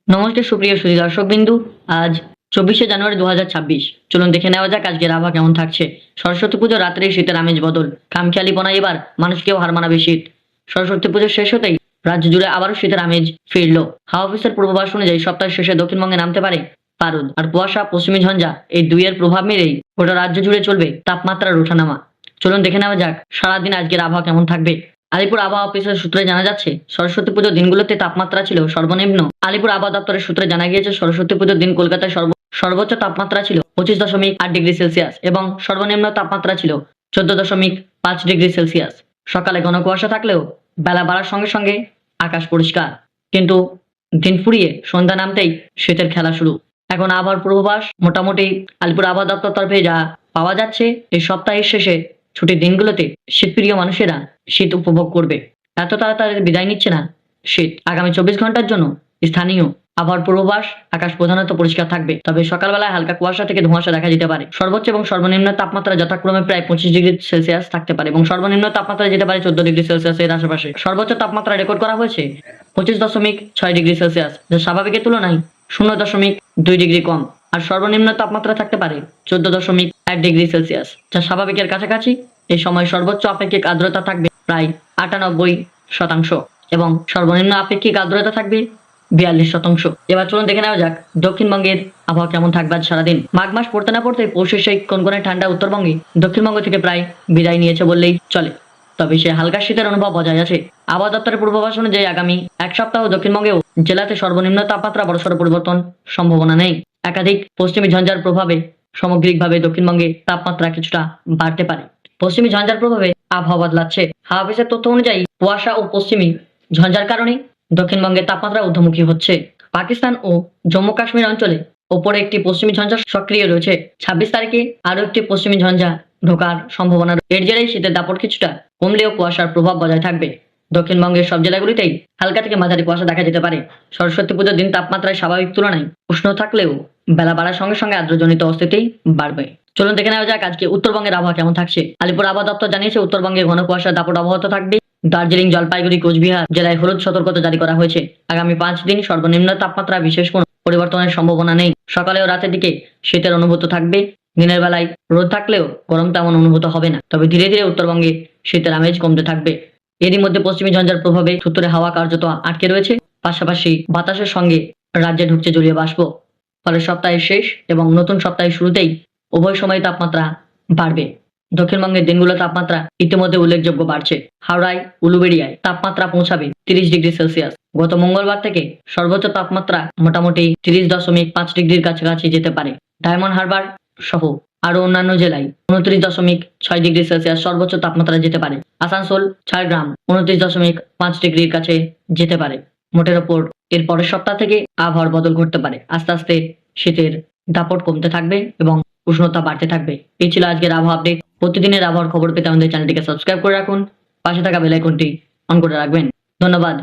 নমস্কার সুপ্রিয় সুধী দর্শকবিন্দু। আজ 24শে জানুয়ারি 2026। চলুন দেখে নেওয়া যাক আজকের আবহাওয়া কেমন থাকছে। সরস্বতী পুজো রাত্রে শীতের আমেজ বদল, খামখেয়ালিপনা এবার মানুষকেও হার মানাবে শীত। সরস্বতী পুজো শেষ হতেই রাজ্য জুড়ে আবারও শীতের আমেজ ফিরল। হাওয়া অফিসের পূর্বাভাস অনুযায়ী সপ্তাহের শেষে দক্ষিণবঙ্গে নামতে পারে পারদ আর কুয়াশা, পশ্চিমী ঝঞ্ঝা, এই দুইয়ের প্রভাব মেলেই গোটা রাজ্য জুড়ে চলবে তাপমাত্রার ওঠানামা। চলুন দেখে নেওয়া যাক সারাদিন আজকের আবহাওয়া কেমন থাকবে। আলিপুর আবহাওয়া অফিসের সূত্রে জানা যাচ্ছে, সরস্বতী পুজোর দিনগুলোতে তাপমাত্রা ছিল সর্বনিম্ন। আলিপুর আবহাওয়া দপ্তরের সূত্রে জানা গিয়েছে, সরস্বতী পুজোর দিন কলকাতায় সর্বোচ্চ তাপমাত্রা ছিল 25.8 ডিগ্রি সেলসিয়াস এবং সর্বনিম্ন তাপমাত্রা ছিল 14.5 ডিগ্রি সেলসিয়াস। সকালে ঘন কুয়াশা থাকলেও বেলা বাড়ার সঙ্গে সঙ্গে আকাশ পরিষ্কার, কিন্তু দিন ফুরিয়ে সন্ধ্যা নামতেই শীতের খেলা শুরু। এখন আবহাওয়ার পূর্বাভাস মোটামুটি আলিপুর আবহাওয়া দপ্তর তরফে যা পাওয়া যাচ্ছে, এই সপ্তাহের শেষে ছুটির দিনগুলোতে শীতপ্রিয় মানুষেরা শীত উপভোগ করবে। এত তাড়াতাড়ি বিদায় নিচ্ছে না শীত। আগামী 24 ঘন্টার জন্য স্থানীয় আবহাওয়ার পূর্বাভাস, আকাশ প্রধানত পরিষ্কার থাকবে, তবে সকালবেলায় হালকা কুয়াশা থেকে ধোঁয়াশা দেখা যেতে পারে। সর্বোচ্চ এবং সর্বনিম্ন তাপমাত্রা যথাক্রমে প্রায় 25 ডিগ্রি সেলসিয়াস থাকতে পারে এবং সর্বনিম্ন তাপমাত্রা যেতে পারে 14 ডিগ্রি সেলসিয়াস এর আশেপাশে। সর্বোচ্চ তাপমাত্রা রেকর্ড করা হয়েছে 25.6 ডিগ্রি সেলসিয়াস, যা স্বাভাবিকের তুলনায় 0.2 ডিগ্রি কম। আর সর্বনিম্ন তাপমাত্রা থাকতে পারে 14.1 ডিগ্রি সেলসিয়াস, যা স্বাভাবিকের কাছাকাছি। এই সময় সর্বোচ্চ আপেক্ষিক আর্দ্রতা থাকবে প্রায় 98% এবং সর্বনিম্ন আপেক্ষিক আর্দ্রতা থাকবে 42%। এবার চলুন দেখে নেওয়া যাক দক্ষিণবঙ্গের আবহাওয়া কেমন থাকবে আজ সারাদিন। মাঘ মাস পড়তে না পড়তে পৌষের সেই কনকনে ঠান্ডা উত্তরবঙ্গে দক্ষিণবঙ্গ থেকে প্রায় বিদায় নিয়েছে বললেই চলে, তবে সে হালকা শীতের অনুভব বজায় আছে। আবহাওয়া দপ্তরের পূর্বাভাস অনুযায়ী আগামী এক সপ্তাহ দক্ষিণবঙ্গেও জেলাতে সর্বনিম্ন তাপমাত্রা বড়সড় পরিবর্তন সম্ভাবনা নেই। একাধিক পশ্চিমী ঝঞ্ঝার প্রভাবে সামগ্রিকভাবে দক্ষিণবঙ্গে তাপমাত্রা কিছুটা বাড়তে পারে। পশ্চিমী ঝঞ্ঝার প্রভাবে আবহাওয়া বদলাচ্ছে। হাওয়া অফিসের তথ্য অনুযায়ী কুয়াশা ও পশ্চিমী ঝঞ্ঝার কারণে দক্ষিণবঙ্গের তাপমাত্রা ঊর্ধ্বমুখী হচ্ছে। পাকিস্তান ও জম্মু কাশ্মীর অঞ্চলে ওপরে একটি পশ্চিমী ঝঞ্ঝা সক্রিয় রয়েছে। 26 তারিখে আরও একটি পশ্চিমী ঝঞ্ঝা ঢোকার সম্ভাবনা। এর জেরেই শীতের দাপট কিছুটা কমলেও কুয়াশার প্রভাব বজায় থাকবে। দক্ষিণবঙ্গের সব জেলাগুলিতেই হালকা থেকে মাঝারি কুয়াশা দেখা যেতে পারে। সরস্বতী পুজোর দিন তাপমাত্রায় স্বাভাবিক তুলনায় উষ্ণ থাকলেও বেলা বাড়ার সঙ্গে সঙ্গে আর্দ্রজনিত অস্থিতি বাড়বে। চলুন দেখে নেওয়া যাক আজকে উত্তরবঙ্গের আবহাওয়া কেমন থাকছে। আলিপুর আবহাওয়া দপ্তর জানিয়েছে, উত্তরবঙ্গে ঘন কুয়াশার দাপট অব্যাহত থাকবে। দার্জিলিং, জলপাইগুড়ি, কোচবিহার জেলায় হলুদ সতর্কতা জারি করা হয়েছে। আগামী 5 দিন সর্বনিম্ন তাপমাত্রা বিশেষ কোনো পরিবর্তনের সম্ভাবনা নেই। সকালে ও রাতের দিকে শীতের অনুভূত থাকবে। দিনের বেলায় রোদ থাকলেও গরম তেমন অনুভূত হবে না, তবে ধীরে ধীরে উত্তরবঙ্গে শীতের আমেজ কমতে থাকবে। এরই মধ্যে পশ্চিমী ঝঞ্ঝার প্রভাবে উত্তরে হাওয়া কার্যত আটকে রয়েছে, পাশাপাশি বাতাসের সঙ্গে রাজ্যে ঢুকছে জলীয় বাষ্প। ফলে সপ্তাহের শেষ এবং নতুন সপ্তাহের শুরুতেই উভয় সময় তাপমাত্রা বাড়বে। দক্ষিণবঙ্গের দিনগুলো তাপমাত্রা ইতিমধ্যে উল্লেখযোগ্য বাড়ছে। হাওড়ায়, উলুবেড়িয়ায় তাপমাত্রা পৌঁছাবে 30 ডিগ্রি সেলসিয়াস। গত মঙ্গলবার থেকে সর্বোচ্চ তাপমাত্রা মোটামুটি 30.5 ডিগ্রির কাছাকাছি যেতে পারে। ডায়মন্ড হারবার সহ আরো অন্যান্য জেলায় 29.6 ডিগ্রি সেলসিয়াস সর্বোচ্চ তাপমাত্রা যেতে পারে। আসানসোল, ঝাড়গ্রাম 29.5 ডিগ্রির কাছে যেতে পারে। মোটের ওপর এর পরের সপ্তাহ থেকে আবহাওয়ার বদল ঘটতে পারে। আস্তে আস্তে শীতের দাপট কমতে থাকবে এবং উষ্ণতা বাড়তে থাকবে। এই ছিল আজকের আবহাওয়া আপডেট। প্রতিদিনের আবহাওয়ার খবর পেতে আমাদের চ্যানেলটিকে সাবস্ক্রাইব করে রাখুন, পাশে থাকা বেল আইকনটি অন করে রাখবেন। ধন্যবাদ।